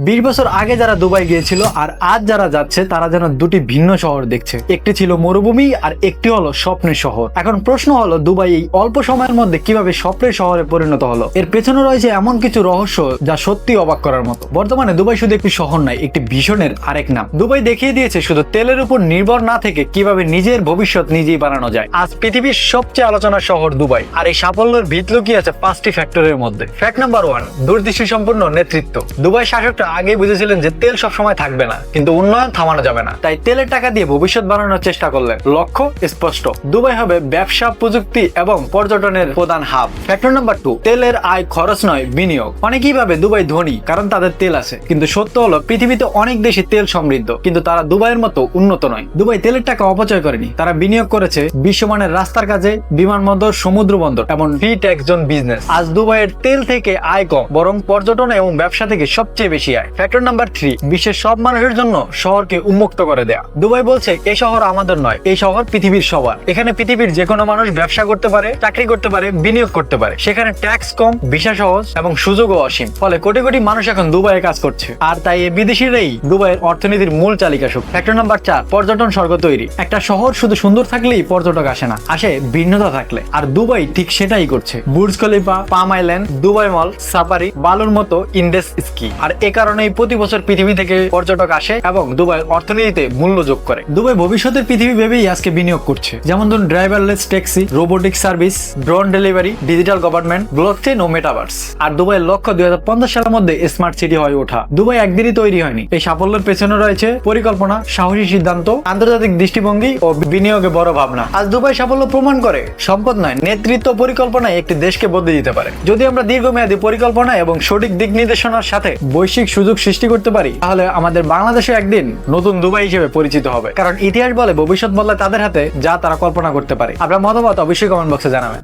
20 বছর আগে যারা দুবাই গিয়েছিল আর আজ যারা যাচ্ছে তারা যেন দুটি ভিন্ন শহর দেখছে। একটি ছিল মরুভূমি আর একটি হলো স্বপ্নের শহর। এখন প্রশ্ন হলো, দুবাই এই অল্প সময়ের মধ্যে কিভাবে স্বপ্নের শহরে পরিণত হলো? এর পেছনে রয়েছে এমন কিছু রহস্য যা সত্যি অবাক করার মতো। বর্তমানে দুবাই শুধু একটি শহর নয়, একটি ভিশনের আরেক নাম। দুবাই দেখিয়ে দিয়েছে শুধু তেলের উপর নির্ভর না থেকে কিভাবে নিজের ভবিষ্যৎ নিজেই বানানো যায়। আজ পৃথিবীর সবচেয়ে আলোচনার শহর দুবাই, আর এই সাফল্যের ভিত লুকিয়ে আছে 5টি ফ্যাক্টরের মধ্যে। ফ্যাক্ট নাম্বার 1, দূরদৃষ্টি সম্পন্ন নেতৃত্ব। দুবাই শাসকরা আগেই বুঝেছিলেন যে তেল সবসময় থাকবে না, কিন্তু উন্নয়ন থামানো যাবে না। তাই তেলের টাকা দিয়ে ভবিষ্যৎ বানানোর চেষ্টা করলেন। লক্ষ্য স্পষ্ট, দুবাই হবে ব্যবসা, প্রযুক্তি এবং পর্যটনের প্রধান হাব। ফ্যাক্টর নাম্বার 2, তেলের আয় খরচ নয় বিনিয়োগ। অনেকেই ভাবে দুবাই ধনী কারণ তাদের তেল আছে, কিন্তু সত্য হলো পৃথিবীতে অনেক দেশই তেল সমৃদ্ধ, কিন্তু তারা দুবাইয়ের মতো উন্নত নয়। দুবাই তেলের টাকা অপচয় করেনি, তারা বিনিয়োগ করেছে বিশ্বমানের রাস্তার কাজে, বিমানবন্দর, সমুদ্র বন্দর এবং ফ্রি ট্যাক্স জোন বিজনেস। আজ দুবাইয়ের তেল থেকে আয় কম, বরং পর্যটন এবং ব্যবসা থেকে সবচেয়ে বেশি আয়। ফ্যাক্টর নাম্বার 3, বিশ্বের সব মানুষের জন্য শহরকে উন্মুক্ত করে দেয়া। দুবাই বলছে এই শহর আমাদের নয়, এই শহর পৃথিবীর সবার। এখানে পৃথিবীর যে কোনো মানুষ ব্যবসা করতে পারে, চাকরি করতে পারে, বিনিয়োগ করতে পারে। সেখানে ট্যাক্স কম, ভিসা সহজ এবং সুযোগও অসীম। ফলে কোটি কোটি মানুষ এখন দুবাইয়ে কাজ করছে, আর তাই এই বিদেশিরাই দুবাইয়ের অর্থনীতির মূল চালিকা শক্তি। ফ্যাক্টর নাম্বার 4, পর্যটন স্বর্গ তৈরি। একটা শহর শুধু সুন্দর থাকলেই পর্যটক আসে না, আসে ভিন্নতা থাকলে। আর দুবাই ঠিক সেটাই করছে। বুর্জ খলিফা, পাম আইল্যান্ড, দুবাই মল, সাফারি, বালুর মতো ইন্ডেস স্কি। আর এ কারণেই প্রতি বছর পৃথিবী থেকে পর্যটক আসে এবং দুবাইয়ের অর্থনীতিতে মূল্য যোগ করে। দুবাই ভবিষ্যতের পৃথিবী ভেবেই আজকে বিনিয়োগ করছে। যেমন ধরুন driverless taxi, robotic service, drone delivery, digital government, blockchain ও মেটাভার্স। আর দুবাইয়ের লক্ষ্য 2050 সালের মধ্যে স্মার্ট সিটি হয়ে ওঠা। দুবাই একদিনই তৈরি হয়নি, এই সাফল্যের পেছনে রয়েছে পরিকল্পনা, সাহসী সিদ্ধান্ত, আন্তর্জাতিক দৃষ্টিভঙ্গি ও বিনিয়োগে বড় ভাবনা। আজ দুবাই সাফল্য প্রমাণ করে সম্পদ নয়, নেতৃত্ব পরিকল্পনায় একটি দেশকে বদলে দিতে পারে। যদি আমরা দীর্ঘমেয়াদী পরিকল্পনা এবং সঠিক দিক নির্দেশনার সাথে বৈশ্বিক সুযোগ সৃষ্টি করতে পারি, তাহলে আমাদের বাংলাদেশে একদিন নতুন দুবাই হিসেবে পরিচিত হবে। কারণ ইতিহাস বলে ভবিষ্যৎ বদলায় তাদের হাতে, যা তারা কল্পনা করতে পারে। আপনার মতামত অবশ্যই কমেন্ট বক্সে জানাবেন।